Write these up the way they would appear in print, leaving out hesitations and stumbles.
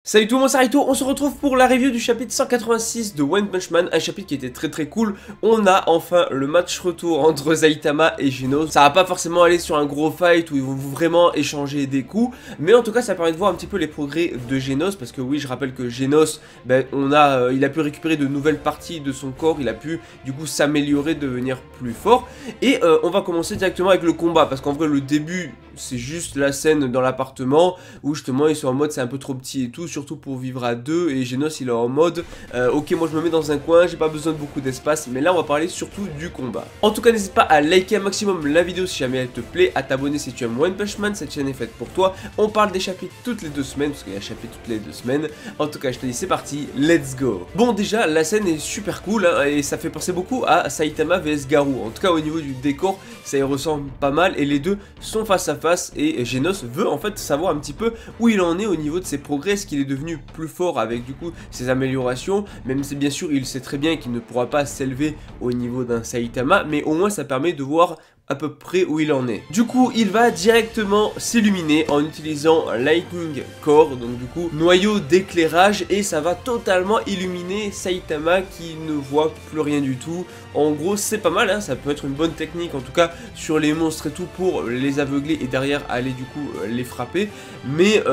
Salut tout le monde, c'est Raito, on se retrouve pour la review du chapitre 186 de One Punch Man, un chapitre qui était très cool. On a enfin le match retour entre Saitama et Genos. Ça va pas forcément aller sur un gros fight où ils vont vraiment échanger des coups, mais en tout cas ça permet de voir un petit peu les progrès de Genos, parce que oui, je rappelle que Genos, il a pu récupérer de nouvelles parties de son corps, il a pu du coup s'améliorer, devenir plus fort. Et on va commencer directement avec le combat, parce qu'en vrai le début c'est juste la scène dans l'appartement où justement ils sont en mode c'est un peu trop petit et tout, surtout pour vivre à deux, et Genos il est en mode ok, moi je me mets dans un coin, j'ai pas besoin de beaucoup d'espace, mais là on va parler surtout du combat. En tout cas n'hésite pas à liker un maximum la vidéo si jamais elle te plaît, à t'abonner si tu aimes One Punch Man, cette chaîne est faite pour toi. On parle des chapitres toutes les 2 semaines, parce qu'il y a un chapitre toutes les 2 semaines. En tout cas je te dis c'est parti, let's go. Bon, déjà la scène est super cool hein, et ça fait penser beaucoup à Saitama vs Garou. En tout cas au niveau du décor ça y ressemble pas mal, et les deux sont face à face, et Genos veut en fait savoir un petit peu où il en est au niveau de ses progrès, est-ce qu'il est devenu plus fort avec du coup ses améliorations, même si bien sûr il sait très bien qu'il ne pourra pas s'élever au niveau d'un Saitama, mais au moins ça permet de voir à peu près où il en est. Du coup, il va directement s'illuminer en utilisant Lightning Core, donc du coup, noyau d'éclairage, et ça va totalement illuminer Saitama qui ne voit plus rien du tout. En gros, c'est pas mal, hein, ça peut être une bonne technique, en tout cas, sur les monstres et tout, pour les aveugler et derrière aller du coup les frapper. Mais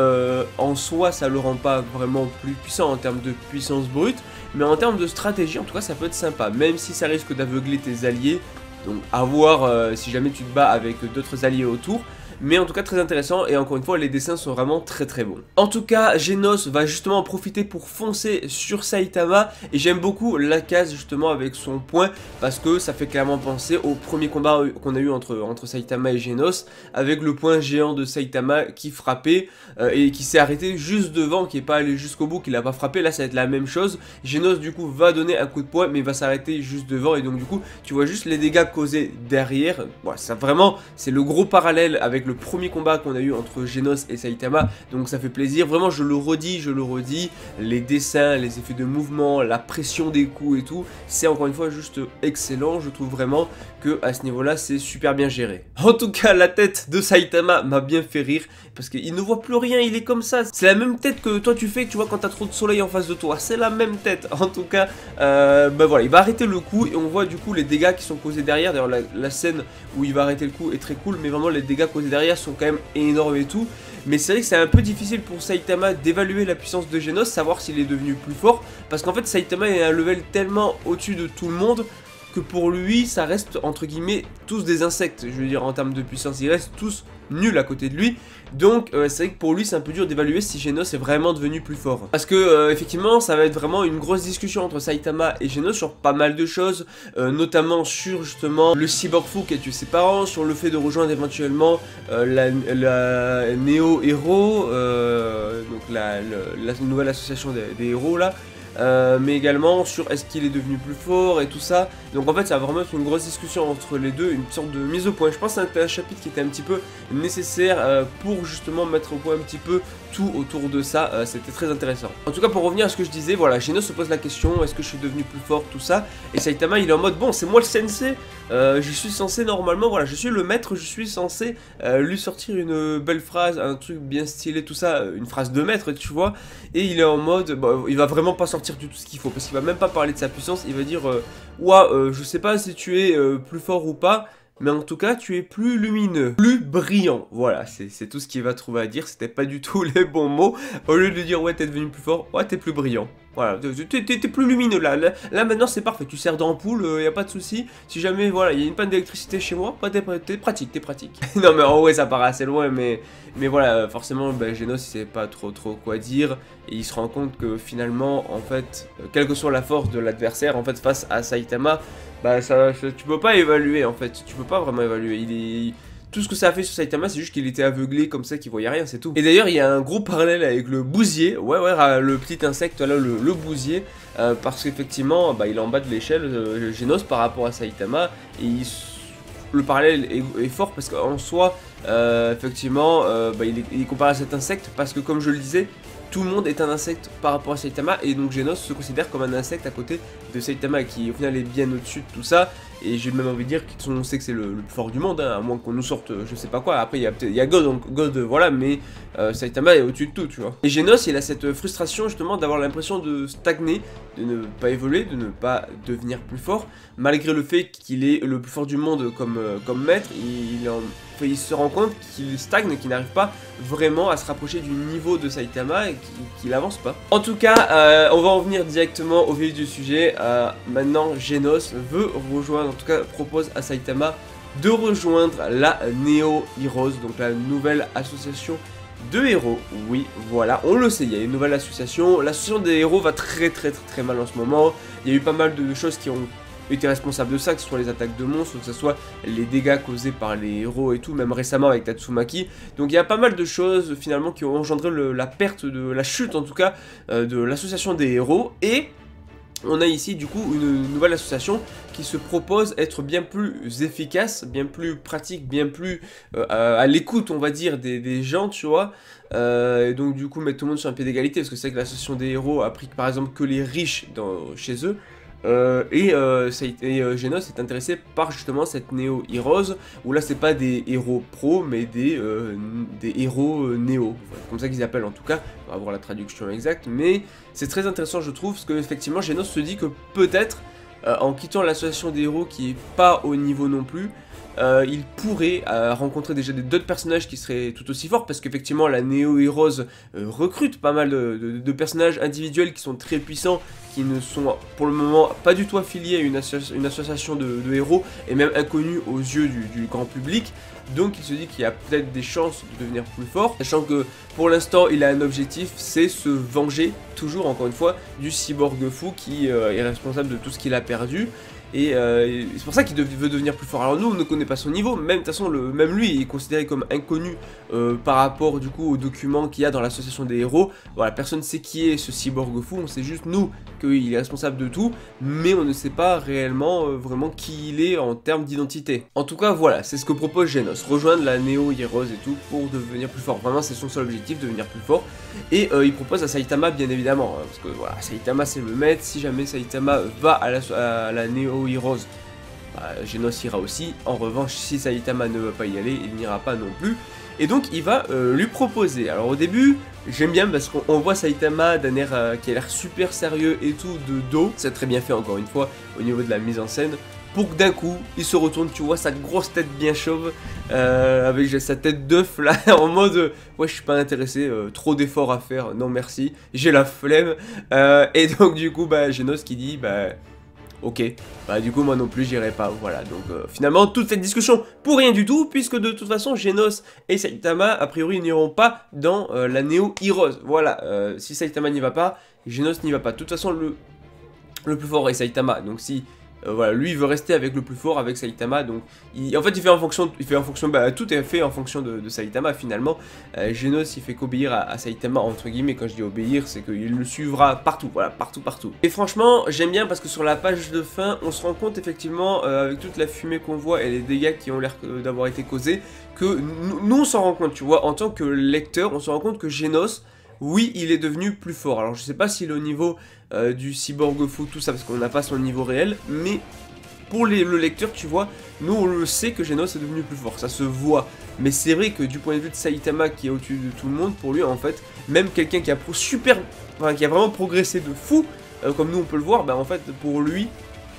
en soi, ça le rend pas vraiment plus puissant en termes de puissance brute, mais en termes de stratégie, en tout cas, ça peut être sympa, même si ça risque d'aveugler tes alliés. Donc à voir si jamais tu te bats avec d'autres alliés autour. Mais en tout cas très intéressant, et encore une fois les dessins sont vraiment très bons. En tout cas Genos va justement en profiter pour foncer sur Saitama, et j'aime beaucoup la case justement avec son poing, parce que ça fait clairement penser au premier combat qu'on a eu entre Saitama et Genos, avec le poing géant de Saitama qui frappait et qui s'est arrêté juste devant, qui n'est pas allé jusqu'au bout, qui l'a pas frappé. Là ça va être la même chose, Genos du coup va donner un coup de poing mais va s'arrêter juste devant, et donc du coup tu vois juste les dégâts causés derrière. Bon, ça vraiment c'est le gros parallèle avec le premier combat qu'on a eu entre Genos et Saitama, donc ça fait plaisir. Vraiment je le redis, les dessins, les effets de mouvement, la pression des coups et tout, c'est encore une fois juste excellent. Je trouve vraiment que à ce niveau là c'est super bien géré. En tout cas la tête de Saitama m'a bien fait rire, parce qu'il ne voit plus rien, il est comme ça, c'est la même tête que toi tu fais, tu vois, quand t'as trop de soleil en face de toi, c'est la même tête. En tout cas voilà, il va arrêter le coup, et on voit du coup les dégâts qui sont causés derrière. D'ailleurs la scène où il va arrêter le coup est très cool, mais vraiment les dégâts causés derrière sont quand même énormes et tout. Mais c'est vrai que c'est un peu difficile pour Saitama d'évaluer la puissance de Genos, savoir s'il est devenu plus fort, parce qu'en fait Saitama est à un level tellement au-dessus de tout le monde que pour lui ça reste entre guillemets tous des insectes. Je veux dire, en termes de puissance ils restent tous nuls à côté de lui. Donc c'est vrai que pour lui c'est un peu dur d'évaluer si Genos est vraiment devenu plus fort, parce que effectivement ça va être vraiment une grosse discussion entre Saitama et Genos sur pas mal de choses, notamment sur justement le cyborg fou qui a tué ses parents, sur le fait de rejoindre éventuellement la Neo Hero, donc la nouvelle association des héros là. Mais également sur est-ce qu'il est devenu plus fort et tout ça. Donc en fait ça va vraiment être une grosse discussion entre les deux, une sorte de mise au point. Je pense que c'était un chapitre qui était un petit peu nécessaire pour justement mettre au point un petit peu tout autour de ça. C'était très intéressant. En tout cas, pour revenir à ce que je disais, voilà, Genos se pose la question, est-ce que je suis devenu plus fort, tout ça. Et Saitama il est en mode bon, c'est moi le sensei, je suis censé normalement, voilà, je suis le maître, je suis censé lui sortir une belle phrase, un truc bien stylé, tout ça, une phrase de maître, tu vois. Et il est en mode, bah, il va vraiment pas sortir du tout ce qu'il faut, parce qu'il va même pas parler de sa puissance. Il va dire ouah, je sais pas si tu es plus fort ou pas, mais en tout cas tu es plus lumineux, plus brillant. Voilà, c'est tout ce qu'il va trouver à dire. C'était pas du tout les bons mots. Au lieu de dire ouais t'es devenu plus fort, ouais t'es plus brillant. Voilà, t'es plus lumineux là maintenant c'est parfait, tu sers d'ampoule, y a pas de souci. Si jamais voilà, il y a une panne d'électricité chez moi, t'es pratique, t'es pratique. Non mais en vrai ça paraît assez loin, mais voilà, forcément Genos il sait pas trop quoi dire, et il se rend compte que finalement en fait, quelle que soit la force de l'adversaire en fait face à Saitama, bah tu peux pas évaluer en fait, tu peux pas vraiment évaluer. Tout ce que ça a fait sur Saitama, c'est juste qu'il était aveuglé comme ça, qu'il voyait rien, c'est tout. Et d'ailleurs, il y a un gros parallèle avec le bousier, ouais, le petit insecte là, le bousier, parce qu'effectivement, bah, il est en bas de l'échelle, Genos, par rapport à Saitama, et le parallèle est fort parce qu'en soi, effectivement, bah, il est comparé à cet insecte, parce que comme je le disais, tout le monde est un insecte par rapport à Saitama, et donc Genos se considère comme un insecte à côté de Saitama qui au final est bien au-dessus de tout ça. et j'ai même envie de dire qu'on sait que c'est le plus fort du monde, hein, à moins qu'on nous sorte je sais pas quoi. Après il y a God, donc God voilà, mais Saitama est au-dessus de tout, tu vois. Et Genos, il a cette frustration justement d'avoir l'impression de stagner, de ne pas évoluer, de ne pas devenir plus fort, malgré le fait qu'il est le plus fort du monde comme maître. Il se rend compte qu'il stagne, qu'il n'arrive pas vraiment à se rapprocher du niveau de Saitama et qu'il avance pas. En tout cas, on va en venir directement au vif du sujet. Maintenant, Genos veut rejoindre, en tout cas propose à Saitama de rejoindre la Neo Heroes, donc la nouvelle association de héros. Oui, voilà, on le sait, il y a une nouvelle association. L'association des héros va très mal en ce moment. Il y a eu pas mal de choses qui ont été responsables de ça, que ce soit les attaques de monstres, que ce soit les dégâts causés par les héros et tout, même récemment avec Tatsumaki. Donc il y a pas mal de choses finalement qui ont engendré la perte, la chute en tout cas, de l'association des héros. Et on a ici du coup une nouvelle association qui se propose être bien plus efficace, bien plus pratique, bien plus à l'écoute on va dire des gens, tu vois. Et donc du coup mettre tout le monde sur un pied d'égalité, parce que c'est que l'association des héros a pris par exemple que les riches chez eux. Genos est intéressé par justement cette Neo Heroes, où là c'est pas des héros pro mais des héros néo, comme ça qu'ils appellent en tout cas, on va voir la traduction exacte, mais c'est très intéressant je trouve, parce que effectivement Genos se dit que peut-être en quittant l'association des héros qui est pas au niveau non plus, il pourrait rencontrer déjà d'autres personnages qui seraient tout aussi forts, parce qu'effectivement la Neo Heroes recrute pas mal de personnages individuels qui sont très puissants, qui ne sont pour le moment pas du tout affiliés à une association de héros, et même inconnus aux yeux du grand public. Donc il se dit qu'il y a peut-être des chances de devenir plus fort, sachant que pour l'instant il a un objectif, c'est se venger, toujours encore une fois, du cyborg fou qui est responsable de tout ce qu'il a perdu. Et c'est pour ça qu'il veut devenir plus fort. Alors nous on ne connaît pas son niveau, même de toute façon même lui il est considéré comme inconnu par rapport du coup aux documents qu'il y a dans l'association des héros. Voilà, personne ne sait qui est ce cyborg fou, on sait juste nous qu'il est responsable de tout, mais on ne sait pas réellement vraiment qui il est en termes d'identité. En tout cas voilà, c'est ce que propose Genos, rejoindre la Neo Heroes et tout pour devenir plus fort. Vraiment c'est son seul objectif, devenir plus fort. Et il propose à Saitama bien évidemment, hein, parce que voilà, Saitama c'est le maître. Si jamais Saitama va à la Neo Heroes, Genos ira aussi. En revanche, si Saitama ne veut pas y aller, il n'ira pas non plus. Et donc il va lui proposer. Alors au début, j'aime bien parce qu'on voit Saitama d'un air qui a l'air super sérieux et tout de dos. C'est très bien fait encore une fois au niveau de la mise en scène. Pour que d'un coup, il se retourne, tu vois, sa grosse tête bien chauve, avec sa tête d'œuf là, en mode ouais, je suis pas intéressé, trop d'efforts à faire, non merci, j'ai la flemme. Et donc du coup, Genos qui dit, ok, du coup moi non plus j'irai pas, voilà. Donc finalement toute cette discussion pour rien du tout, puisque de toute façon Genos et Saitama a priori n'iront pas dans la Neo Heroes. Voilà, si Saitama n'y va pas, Genos n'y va pas. De toute façon le plus fort est Saitama, donc si voilà, lui il veut rester avec le plus fort, avec Saitama, donc en fait il fait en fonction, tout est fait en fonction de Saitama finalement. Genos il fait qu'obéir à Saitama entre guillemets. Quand je dis obéir, c'est qu'il le suivra partout, voilà, partout. Et franchement j'aime bien parce que sur la page de fin on se rend compte effectivement avec toute la fumée qu'on voit et les dégâts qui ont l'air d'avoir été causés, que nous on s'en rend compte, tu vois, en tant que lecteur on se rend compte que Genos, oui, il est devenu plus fort. Alors je sais pas s'il est au niveau du cyborg fou, tout ça, parce qu'on n'a pas son niveau réel, mais pour le lecteur, tu vois, nous on le sait que Genos est devenu plus fort, ça se voit. Mais c'est vrai que du point de vue de Saitama qui est au-dessus de tout le monde, pour lui en fait, même quelqu'un qui a qui a vraiment progressé de fou, comme nous on peut le voir, en fait pour lui,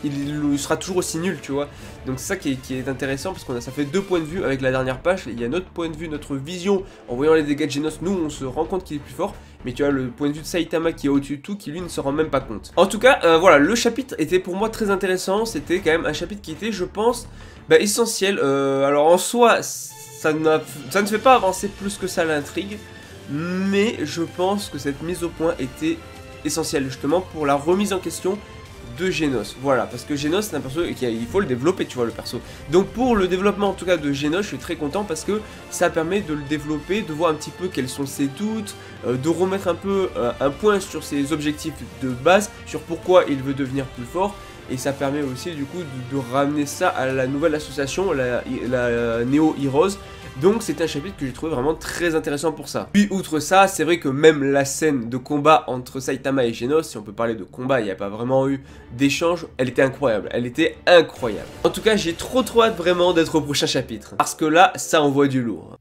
il sera toujours aussi nul, tu vois. Donc c'est ça qui est intéressant, parce ça fait deux points de vue avec la dernière page. Il y a notre point de vue, notre vision, en voyant les dégâts de Genos, nous on se rend compte qu'il est plus fort. Mais tu as le point de vue de Saitama qui est au-dessus de tout, qui lui ne se rend même pas compte. En tout cas, voilà, le chapitre était pour moi très intéressant. C'était quand même un chapitre qui était, je pense, essentiel. Alors en soi, ça ne fait pas avancer plus que ça l'intrigue, mais je pense que cette mise au point était essentielle justement pour la remise en question de Genos. Voilà, parce que Genos c'est un perso il faut le développer, tu vois, le perso. Donc pour le développement en tout cas de Genos, je suis très content parce que ça permet de le développer, de voir un petit peu quels sont ses doutes, de remettre un peu un point sur ses objectifs de base, sur pourquoi il veut devenir plus fort. Et ça permet aussi du coup de ramener ça à la nouvelle association, la Neo Heroes. Donc c'était un chapitre que j'ai trouvé vraiment très intéressant pour ça. Puis outre ça, c'est vrai que même la scène de combat entre Saitama et Genos, si on peut parler de combat, il n'y a pas vraiment eu d'échange, elle était incroyable, elle était incroyable. En tout cas, j'ai trop hâte vraiment d'être au prochain chapitre, parce que là, ça envoie du lourd.